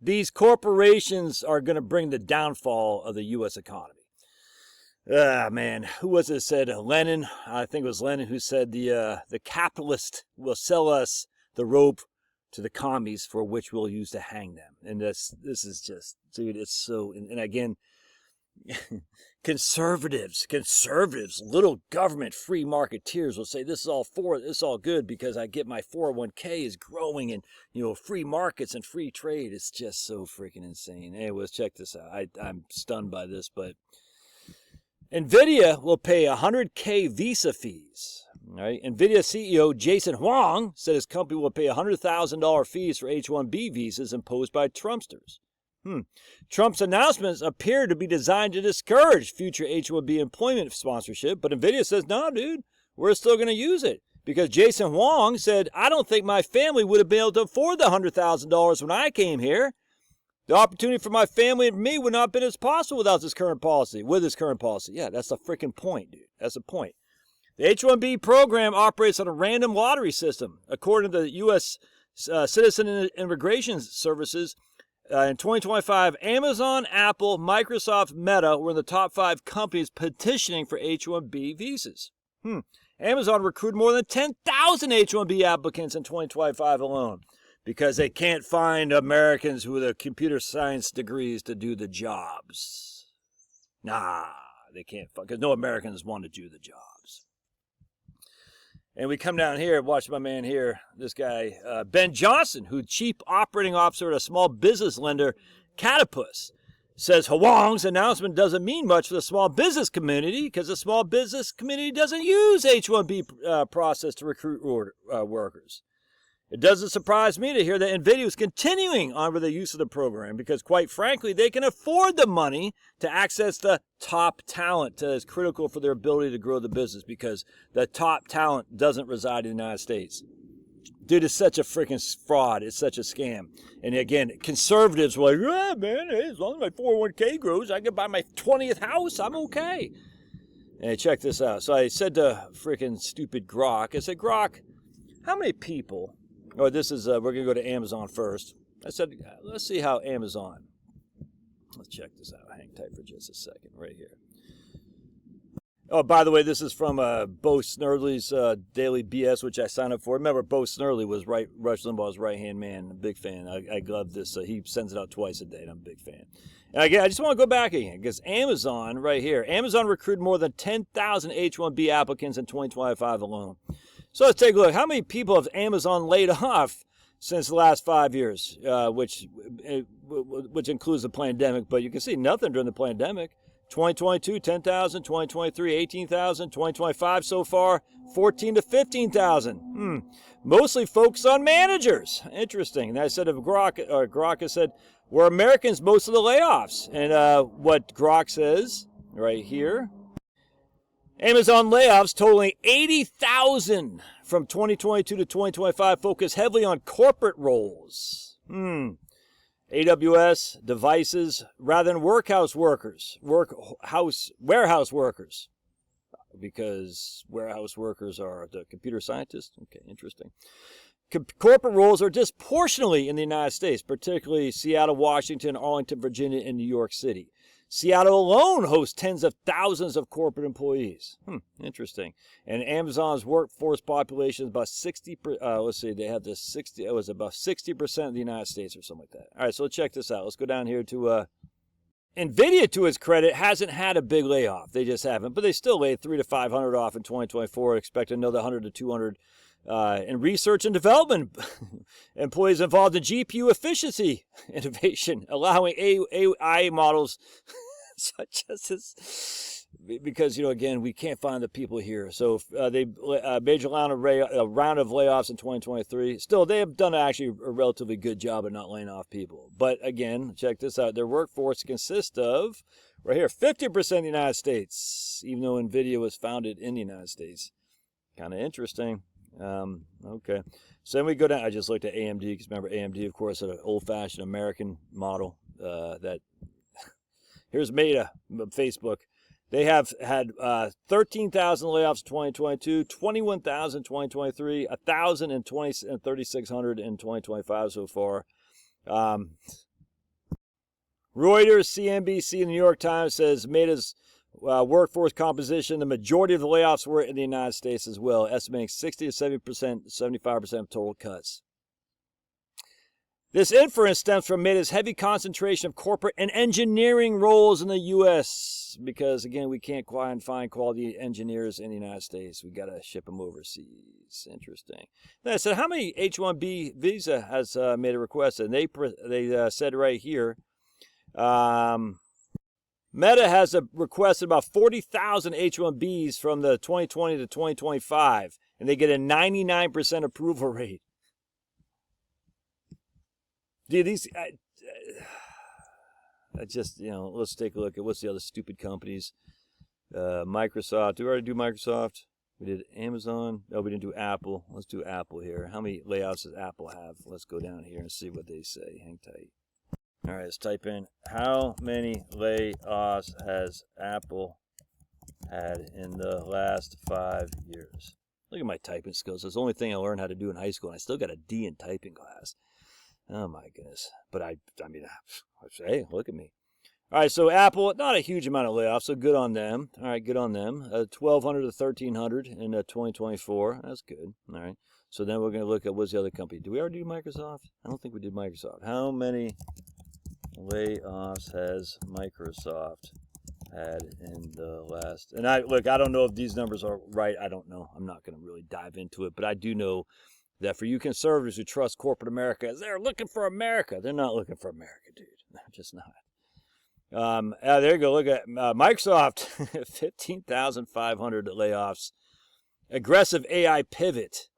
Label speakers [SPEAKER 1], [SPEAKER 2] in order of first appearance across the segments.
[SPEAKER 1] These corporations are going to bring the downfall of the U.S. economy. Ah, man, who was it that said? Lenin? I think it was Lenin who said the capitalist will sell us the rope to the commies for which we'll use to hang them. And this is just, dude, it's so, and again, conservatives, little government free marketeers will say this is all good because I get my 401k is growing and, free markets and free trade. It's just so freaking insane. Anyways, check this out. I'm stunned by this, but NVIDIA will pay $100K visa fees. Right? NVIDIA CEO Jason Huang said his company will pay $100,000 fees for H-1B visas imposed by Trumpsters. Trump's announcements appear to be designed to discourage future H-1B employment sponsorship, but NVIDIA says, no, dude, we're still going to use it. Because Jason Huang said, I don't think my family would have been able to afford the $100,000 when I came here. The opportunity for my family and me would not have been as possible without this current policy. Yeah, that's the freaking point, dude. That's the point. The H-1B program operates on a random lottery system. According to the U.S. Citizen Immigration Services, in 2025, Amazon, Apple, Microsoft, Meta were in the top 5 companies petitioning for H-1B visas. Amazon recruited more than 10,000 H-1B applicants in 2025 alone, because they can't find Americans with computer science degrees to do the jobs. Nah, they can't, because no Americans want to do the jobs. And we come down here, watch my man here, this guy, Ben Johnson, who's Chief Operating Officer at a small business lender, Catapus, says Huang's announcement doesn't mean much for the small business community because the small business community doesn't use H-1B process to recruit workers. It doesn't surprise me to hear that NVIDIA is continuing on with the use of the program because, quite frankly, they can afford the money to access the top talent that is critical for their ability to grow the business because the top talent doesn't reside in the United States. Dude, it's such a freaking fraud. It's such a scam. And again, conservatives were like, yeah, man, as long as my 401k grows, I can buy my 20th house. I'm okay. And check this out. So I said to freaking stupid Grok, I said, Grok, how many people... Oh, this is, we're going to go to Amazon first. I said, let's see how Amazon. Let's check this out. Hang tight for just a second right here. Oh, by the way, this is from Bo Snerdley's Daily BS, which I signed up for. Remember, Bo Snerdley was Rush Limbaugh's right-hand man. I'm a big fan. I love this. He sends it out twice a day, and I'm a big fan. And again, I just want to go back again, because Amazon, right here, Amazon recruited more than 10,000 H-1B applicants in 2025 alone. So let's take a look. How many people have Amazon laid off since the last 5 years, which includes the pandemic? But you can see nothing during the pandemic. 2022, 10,000. 2023, 18,000. 2025 so far, 14 to 15,000. Mostly focused on managers. Interesting. And I said of Grok has said, were Americans most of the layoffs? And what Grok says right here, Amazon layoffs totaling 80,000 from 2022 to 2025 focus heavily on corporate roles. AWS devices rather than warehouse workers, because warehouse workers are the computer scientists. Okay, interesting. Corporate roles are disproportionately in the United States, particularly Seattle, Washington, Arlington, Virginia, and New York City. Seattle alone hosts tens of thousands of corporate employees. Interesting. And Amazon's workforce population is about 60. Let's see, they have this 60. It was about 60% of the United States or something like that. All right, so let's check this out. Let's go down here to NVIDIA. To its credit, hasn't had a big layoff. They just haven't, but they still laid 300 to 500 off in 2024. Expect another 100 to 200. In research and development, employees involved in GPU efficiency innovation, allowing AI models such as this, because, again, we can't find the people here. So they major round of layoffs in 2023. Still, they have done actually a relatively good job of not laying off people. But again, check this out. Their workforce consists of, right here, 50% in the United States, even though NVIDIA was founded in the United States. Kind of interesting. Okay. So then we go down. I just looked at AMD because remember AMD, of course, is an old-fashioned American model. Here's Meta, Facebook. They have had 13,000 layoffs in 2022, 21,000 in 2023, 1,000 and 3,600 in 2025 so far. Reuters, CNBC, and the New York Times says Meta's workforce composition, the majority of the layoffs were in the United States as well, estimating 60 to 70%, 75% of total cuts. This inference stems from Meta's heavy concentration of corporate and engineering roles in the U.S. because, again, we can't find quality engineers in the United States. We got to ship them overseas. Interesting. Then I said, how many H-1B visa has Meta requested? And they said right here, Meta has requested about 40,000 H-1Bs from the 2020 to 2025, and they get a 99% approval rate. Dude, these, I just, let's take a look at what's the other stupid companies. Microsoft. Did we already do Microsoft? We did Amazon. No, we didn't do Apple. Let's do Apple here. How many layoffs does Apple have? Let's go down here and see what they say. Hang tight. All right, let's type in, how many layoffs has Apple had in the last 5 years? Look at my typing skills. That's the only thing I learned how to do in high school, and I still got a D in typing class. Oh, my goodness. But I mean, hey, look at me. All right, so Apple, not a huge amount of layoffs, so good on them. All right, good on them. 1,200 to 1,300 in 2024. That's good. All right. So then we're going to look at what's the other company. Did we already do Microsoft? I don't think we did Microsoft. How many layoffs has Microsoft had in the last? And I don't know if these numbers are right. I don't know. I'm not going to really dive into it, but I do know that for you conservatives who trust corporate America, they're looking for America. They're not looking for America, dude. They're just not. There you go. Look at Microsoft, 15,500 layoffs. Aggressive AI pivot,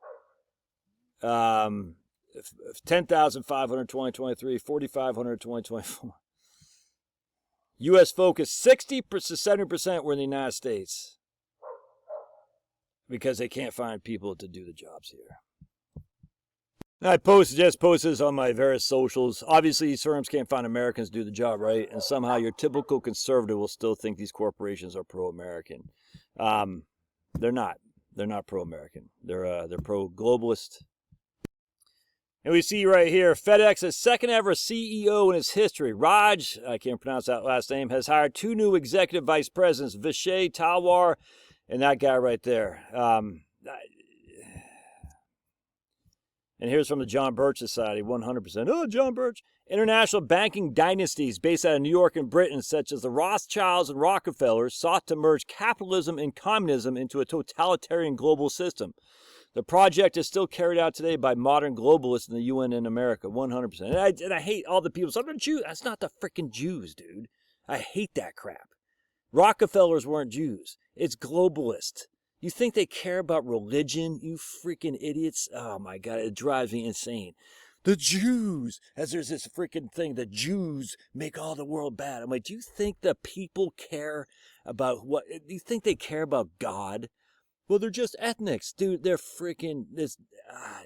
[SPEAKER 1] 10,500 2023, 4,500 2024. U.S. focus, 60% to 70% were in the United States because they can't find people to do the jobs here. I just posted this on my various socials. Obviously, these firms can't find Americans to do the job, right? And somehow your typical conservative will still think these corporations are pro-American. They're not. They're not pro-American. They're pro-globalist. And we see right here, FedEx's second ever CEO in its history, Raj, I can't pronounce that last name, has hired 2 new executive vice presidents, Vishay Talwar and that guy right there. And here's from the John Birch Society, 100%. Oh, John Birch. International banking dynasties based out of New York and Britain, such as the Rothschilds and Rockefellers, sought to merge capitalism and communism into a totalitarian global system. The project is still carried out today by modern globalists in the UN and America, 100%. And I hate all the people. So I'm the Jew. That's not the freaking Jews, dude. I hate that crap. Rockefellers weren't Jews. It's globalist. You think they care about religion, you freaking idiots? Oh, my God, it drives me insane. The Jews, as there's this freaking thing, the Jews make all the world bad. I'm like, do you think the people care about what? Do you think they care about God? Well, they're just ethnics. Dude, they're freaking, it's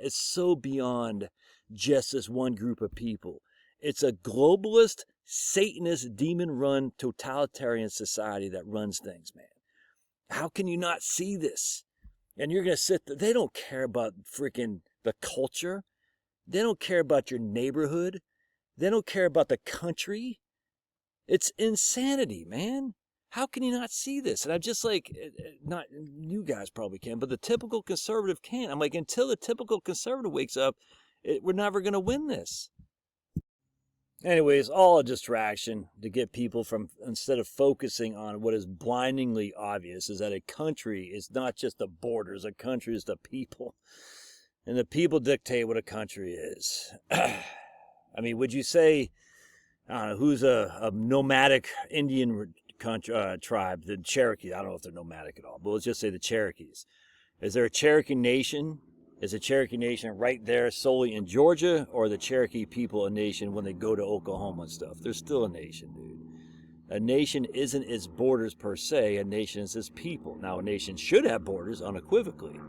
[SPEAKER 1] so beyond just this one group of people. It's a globalist, Satanist, demon-run, totalitarian society that runs things, man. How can you not see this? And you're going to sit there. They don't care about freaking the culture. They don't care about your neighborhood. They don't care about the country. It's insanity, man. How can you not see this? And I'm just like, not you guys probably can, but the typical conservative can't. I'm like, until the typical conservative wakes up, we're never going to win this. Anyways, all a distraction to get people from, instead of focusing on what is blindingly obvious, is that a country is not just the borders. A country is the people. And the people dictate what a country is. I mean, would you say, I don't know, who's a nomadic Indian tribe? The Cherokee. I don't know if they're nomadic at all, but let's just say the Cherokees. Is there a Cherokee nation? Is the Cherokee Nation right there solely in Georgia, or the Cherokee people a nation when they go to Oklahoma and stuff? They're still a nation, dude. A nation isn't its borders per se. A nation is its people. Now, a nation should have borders unequivocally.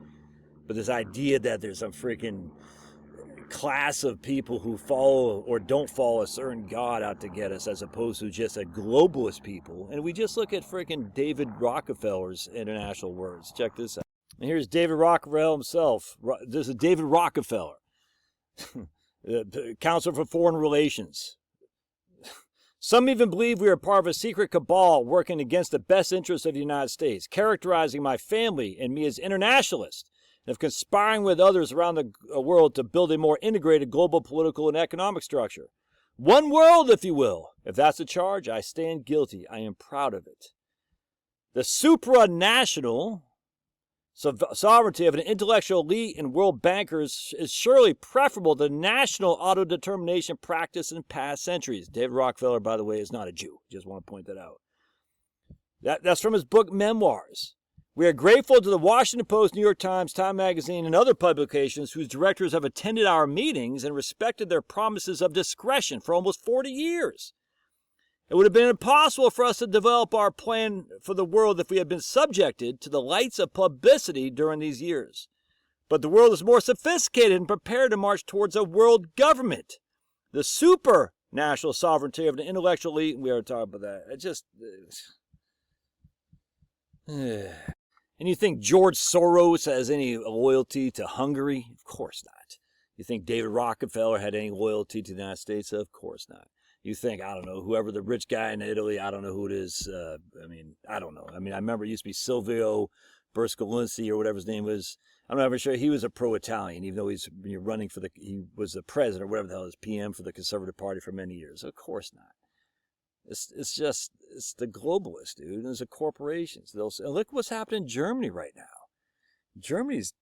[SPEAKER 1] But this idea that there's some freaking class of people who follow or don't follow a certain God out to get us, as opposed to just a globalist people. And we just look at freaking David Rockefeller's international words. Check this out. And here's David Rockefeller himself. This is David Rockefeller, Counselor for Foreign Relations. Some even believe we are part of a secret cabal working against the best interests of the United States, characterizing my family and me as internationalists, and of conspiring with others around the world to build a more integrated global political and economic structure. One world, if you will. If that's the charge, I stand guilty. I am proud of it. The supranational sovereignty of an intellectual elite and world bankers is surely preferable to national autodetermination practice in past centuries. David Rockefeller, by the way, is not a Jew. Just want to point that out. That's from his book Memoirs. We are grateful to the Washington Post, New York Times, Time Magazine, and other publications whose directors have attended our meetings and respected their promises of discretion for almost 40 years. It would have been impossible for us to develop our plan for the world if we had been subjected to the lights of publicity during these years. But the world is more sophisticated and prepared to march towards a world government. The supranational sovereignty of an intellectual elite, we already talked about that. It just... And you think George Soros has any loyalty to Hungary? Of course not. You think David Rockefeller had any loyalty to the United States? Of course not. You think, I don't know, whoever the rich guy in Italy, I don't know who it is. I don't know. I remember it used to be Silvio Berlusconi or whatever his name was. I'm not even sure he was a pro-Italian, even though he was the president or whatever the hell, his PM for the Conservative Party for many years. Of course not. It's the globalists, dude. And it's the corporations. And look what's happening in Germany right now. Germany's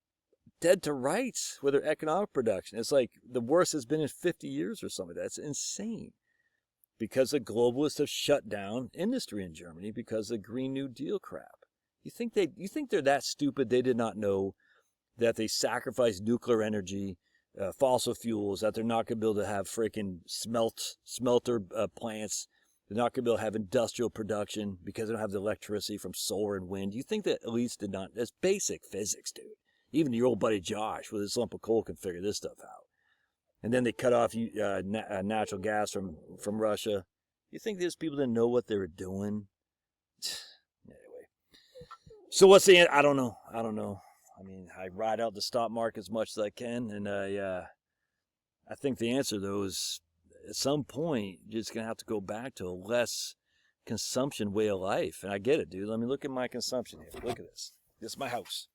[SPEAKER 1] dead to rights with their economic production. It's like the worst it's been in 50 years or something. That's insane. Because the globalists have shut down industry in Germany because of the Green New Deal crap. You think they're that stupid they did not know that they sacrificed nuclear energy, fossil fuels, that they're not going to be able to have freaking smelter plants. They're not going to be able to have industrial production because they don't have the electricity from solar and wind. You think that elites did not? That's basic physics, dude. Even your old buddy Josh with his lump of coal can figure this stuff out. And then they cut off natural gas from Russia. You think these people didn't know what they were doing? Anyway. So what's the end? I don't know. I ride out the stock market as much as I can. And I think the answer, though, is at some point, you're just going to have to go back to a less consumption way of life. And I get it, dude. Let me look at my consumption here. Look at this. This is my house.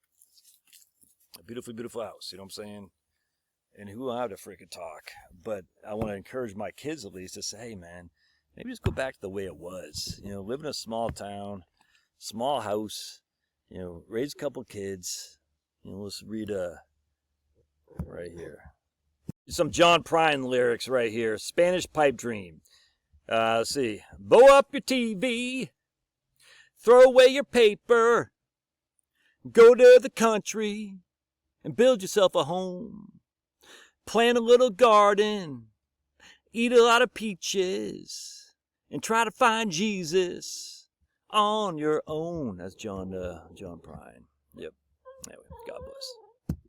[SPEAKER 1] A beautifully beautiful house. You know what I'm saying? And who I have to freaking talk. But I want to encourage my kids at least to say, hey, man, maybe just go back to the way it was. You know, live in a small town, small house, you know, raise a couple kids. You know, let's read right here. Some John Prine lyrics right here. Spanish Pipe Dream. Let's see. Blow up your TV. Throw away your paper. Go to the country and build yourself a home. Plant a little garden, eat a lot of peaches, and try to find Jesus on your own. That's John Prine. Yep. Anyway, God bless.